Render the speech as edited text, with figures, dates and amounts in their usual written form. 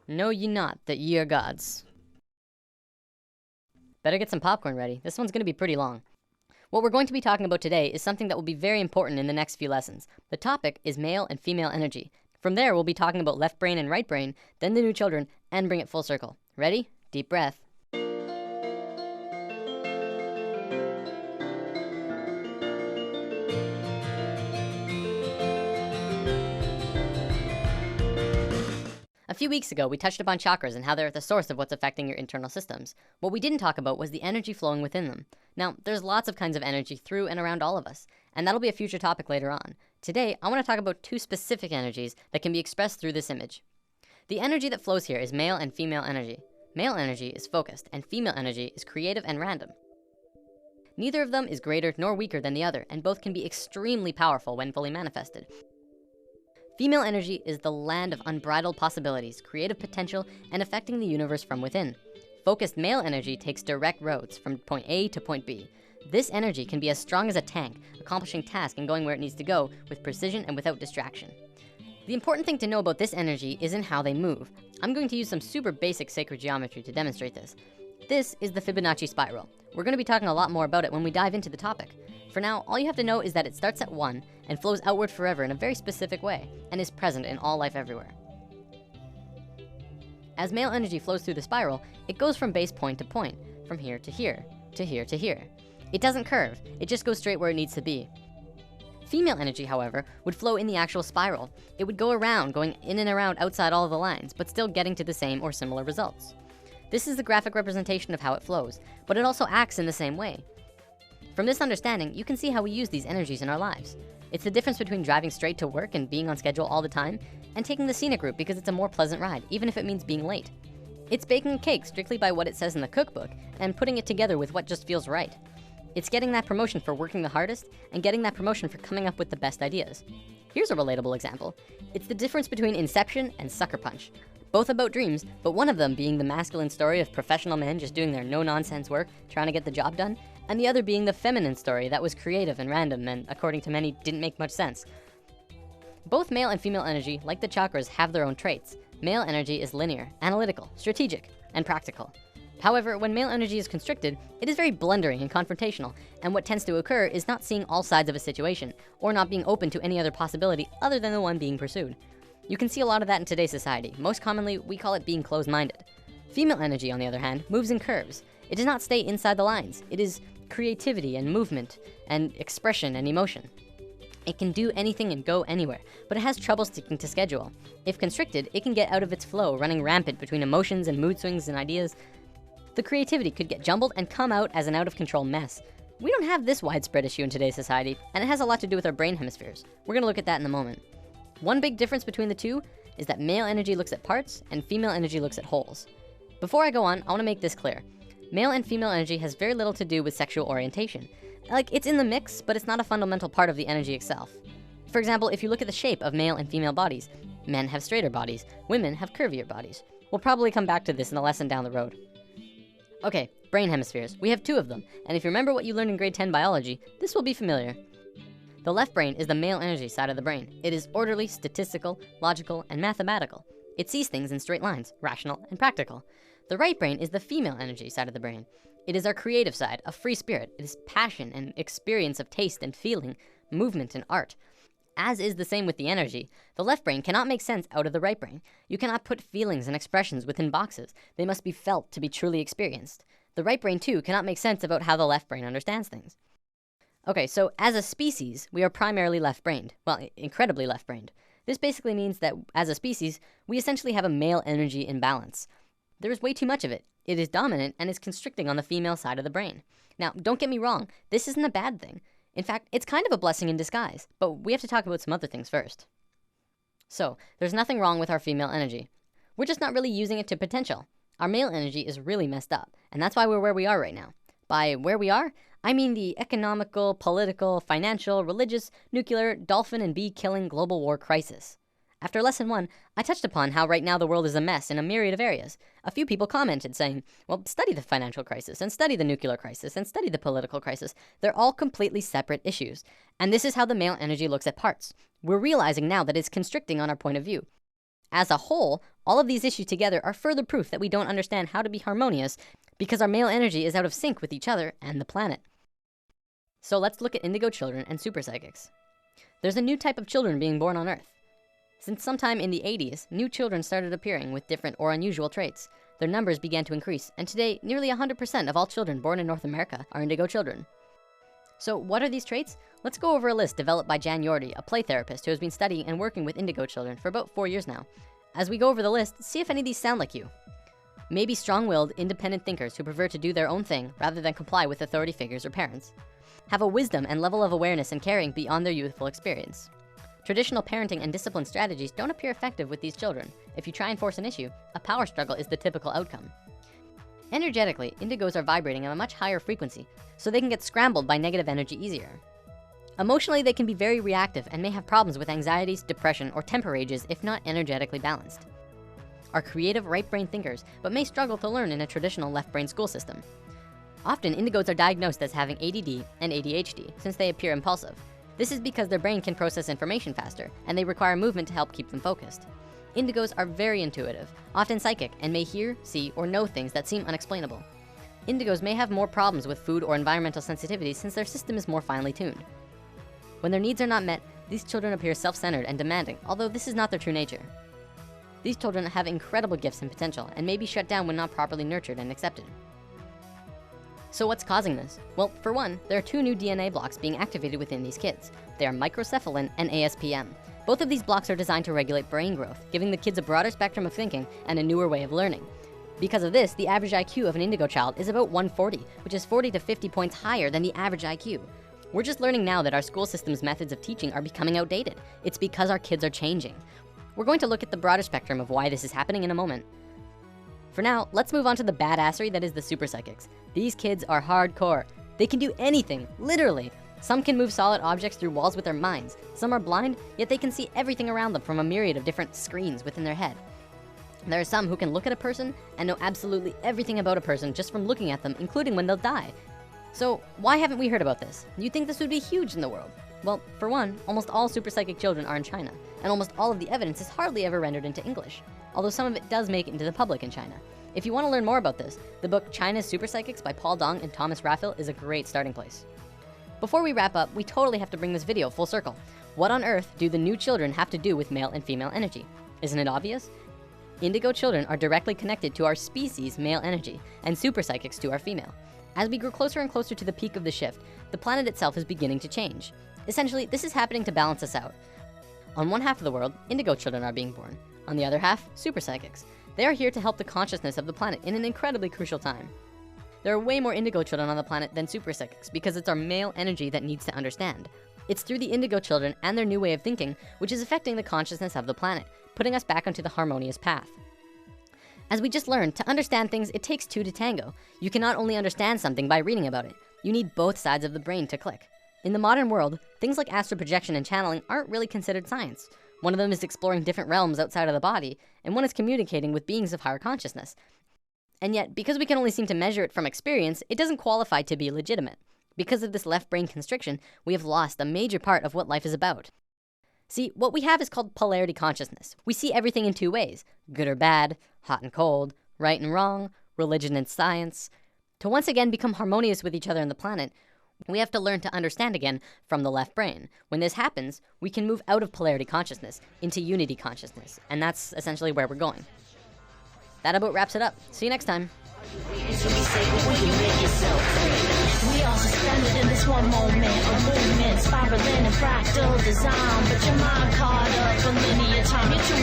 Know ye not that ye are gods? Better get some popcorn ready. This one's gonna be pretty long. What we're going to be talking about today is something that will be very important in the next few lessons. The topic is male and female energy. From there, we'll be talking about left brain and right brain, then the new children, and bring it full circle. Ready? Deep breath. A few weeks ago, we touched upon chakras and how they're at the source of what's affecting your internal systems. What we didn't talk about was the energy flowing within them. Now, there's lots of kinds of energy through and around all of us, and that'll be a future topic later on. Today, I want to talk about two specific energies that can be expressed through this image. The energy that flows here is male and female energy. Male energy is focused, and female energy is creative and random. Neither of them is greater nor weaker than the other, and both can be extremely powerful when fully manifested. Female energy is the land of unbridled possibilities, creative potential, and affecting the universe from within. Focused male energy takes direct roads from point A to point B. This energy can be as strong as a tank, accomplishing tasks and going where it needs to go with precision and without distraction. The important thing to know about this energy isn't how they move. I'm going to use some super basic sacred geometry to demonstrate this. This is the Fibonacci spiral. We're going to be talking a lot more about it when we dive into the topic. For now, all you have to know is that it starts at 1 and flows outward forever in a very specific way and is present in all life everywhere. As male energy flows through the spiral, it goes from base point to point, from here to here, to here to here. It doesn't curve, it just goes straight where it needs to be. Female energy, however, would flow in the actual spiral. It would go around, going in and around outside all of the lines, but still getting to the same or similar results. This is the graphic representation of how it flows, but it also acts in the same way. From this understanding, you can see how we use these energies in our lives. It's the difference between driving straight to work and being on schedule all the time, and taking the scenic route because it's a more pleasant ride, even if it means being late. It's baking a cake strictly by what it says in the cookbook, and putting it together with what just feels right. It's getting that promotion for working the hardest, and getting that promotion for coming up with the best ideas. Here's a relatable example. It's the difference between Inception and Sucker Punch. Both about dreams, but one of them being the masculine story of professional men just doing their no-nonsense work, trying to get the job done, and the other being the feminine story that was creative and random and, according to many, didn't make much sense. Both male and female energy, like the chakras, have their own traits. Male energy is linear, analytical, strategic, and practical. However, when male energy is constricted, it is very blundering and confrontational, and what tends to occur is not seeing all sides of a situation, or not being open to any other possibility other than the one being pursued. You can see a lot of that in today's society. Most commonly, we call it being closed-minded. Female energy, on the other hand, moves in curves. It does not stay inside the lines. It is creativity and movement and expression and emotion. It can do anything and go anywhere, but it has trouble sticking to schedule. If constricted, it can get out of its flow, running rampant between emotions and mood swings and ideas. The creativity could get jumbled and come out as an out-of-control mess. We don't have this widespread issue in today's society, and it has a lot to do with our brain hemispheres. We're gonna look at that in a moment. One big difference between the two is that male energy looks at parts and female energy looks at wholes. Before I go on, I wanna make this clear. Male and female energy has very little to do with sexual orientation. Like, it's in the mix, but it's not a fundamental part of the energy itself. For example, if you look at the shape of male and female bodies, men have straighter bodies, women have curvier bodies. We'll probably come back to this in a lesson down the road. Okay, brain hemispheres. We have 2 of them, and if you remember what you learned in grade 10 biology, this will be familiar. The left brain is the male energy side of the brain. It is orderly, statistical, logical, and mathematical. It sees things in straight lines, rational and practical. The right brain is the female energy side of the brain. It is our creative side, a free spirit. It is passion and experience of taste and feeling, movement and art. As is the same with the energy, the left brain cannot make sense out of the right brain. You cannot put feelings and expressions within boxes. They must be felt to be truly experienced. The right brain too cannot make sense about how the left brain understands things. Okay, so as a species, we are primarily left-brained. Well, incredibly left-brained. This basically means that as a species, we essentially have a male energy imbalance. There is way too much of it. It is dominant and is constricting on the female side of the brain. Now, don't get me wrong, this isn't a bad thing. In fact, it's kind of a blessing in disguise, but we have to talk about some other things first. So, there's nothing wrong with our female energy. We're just not really using it to potential. Our male energy is really messed up, and that's why we're where we are right now. By where we are, I mean the economical, political, financial, religious, nuclear, dolphin and bee killing global war crisis. After lesson 1, I touched upon how right now the world is a mess in a myriad of areas. A few people commented saying, well, study the financial crisis and study the nuclear crisis and study the political crisis. They're all completely separate issues. And this is how the male energy looks at parts. We're realizing now that it's constricting on our point of view. As a whole, all of these issues together are further proof that we don't understand how to be harmonious because our male energy is out of sync with each other and the planet. So let's look at indigo children and super psychics. There's a new type of children being born on Earth. Since sometime in the 80s, new children started appearing with different or unusual traits. Their numbers began to increase, and today, nearly 100% of all children born in North America are indigo children. So what are these traits? Let's go over a list developed by Jan Yordi, a play therapist who has been studying and working with indigo children for about 4 years now. As we go over the list, see if any of these sound like you. Maybe strong-willed, independent thinkers who prefer to do their own thing rather than comply with authority figures or parents. Have a wisdom and level of awareness and caring beyond their youthful experience. Traditional parenting and discipline strategies don't appear effective with these children. If you try and force an issue, a power struggle is the typical outcome. Energetically, indigos are vibrating at a much higher frequency, so they can get scrambled by negative energy easier. Emotionally, they can be very reactive and may have problems with anxieties, depression, or temper rages if not energetically balanced. Are creative right-brain thinkers, but may struggle to learn in a traditional left-brain school system. Often, indigos are diagnosed as having ADD and ADHD since they appear impulsive. This is because their brain can process information faster, and they require movement to help keep them focused. Indigos are very intuitive, often psychic, and may hear, see, or know things that seem unexplainable. Indigos may have more problems with food or environmental sensitivity since their system is more finely tuned. When their needs are not met, these children appear self-centered and demanding, although this is not their true nature. These children have incredible gifts and potential and may be shut down when not properly nurtured and accepted. So what's causing this? Well, for one, there are 2 new DNA blocks being activated within these kids. They are microcephalin and ASPM. Both of these blocks are designed to regulate brain growth, giving the kids a broader spectrum of thinking and a newer way of learning. Because of this, the average IQ of an indigo child is about 140, which is 40 to 50 points higher than the average IQ. We're just learning now that our school system's methods of teaching are becoming outdated. It's because our kids are changing. We're going to look at the broader spectrum of why this is happening in a moment. For now, let's move on to the badassery that is the super psychics. These kids are hardcore. They can do anything, literally. Some can move solid objects through walls with their minds. Some are blind, yet they can see everything around them from a myriad of different screens within their head. There are some who can look at a person and know absolutely everything about a person just from looking at them, including when they'll die. So why haven't we heard about this? You'd think this would be huge in the world. Well, for one, almost all super psychic children are in China, and almost all of the evidence is hardly ever rendered into English, although some of it does make it into the public in China. If you want to learn more about this, the book China's Super Psychics by Paul Dong and Thomas Raphael is a great starting place. Before we wrap up, we totally have to bring this video full circle. What on earth do the new children have to do with male and female energy? Isn't it obvious? Indigo children are directly connected to our species' male energy, and super psychics to our female. As we grow closer and closer to the peak of the shift, the planet itself is beginning to change. Essentially, this is happening to balance us out. On one half of the world, indigo children are being born. On the other half, super psychics. They are here to help the consciousness of the planet in an incredibly crucial time. There are way more indigo children on the planet than super psychics because it's our male energy that needs to understand. It's through the indigo children and their new way of thinking which is affecting the consciousness of the planet, putting us back onto the harmonious path. As we just learned, to understand things, it takes 2 to tango. You cannot only understand something by reading about it. You need both sides of the brain to click. In the modern world, things like astral projection and channeling aren't really considered science. One of them is exploring different realms outside of the body, and one is communicating with beings of higher consciousness. And yet, because we can only seem to measure it from experience, it doesn't qualify to be legitimate. Because of this left brain constriction, we have lost a major part of what life is about. See, what we have is called polarity consciousness. We see everything in 2 ways, good or bad, hot and cold, right and wrong, religion and science. To once again become harmonious with each other on the planet, we have to learn to understand again from the left brain. When this happens, we can move out of polarity consciousness into unity consciousness, and that's essentially where we're going. That about wraps it up. See you next time. We all suspended in this one moment of movement, spiraling in fractal design, but your mind caught up in linear time. You're too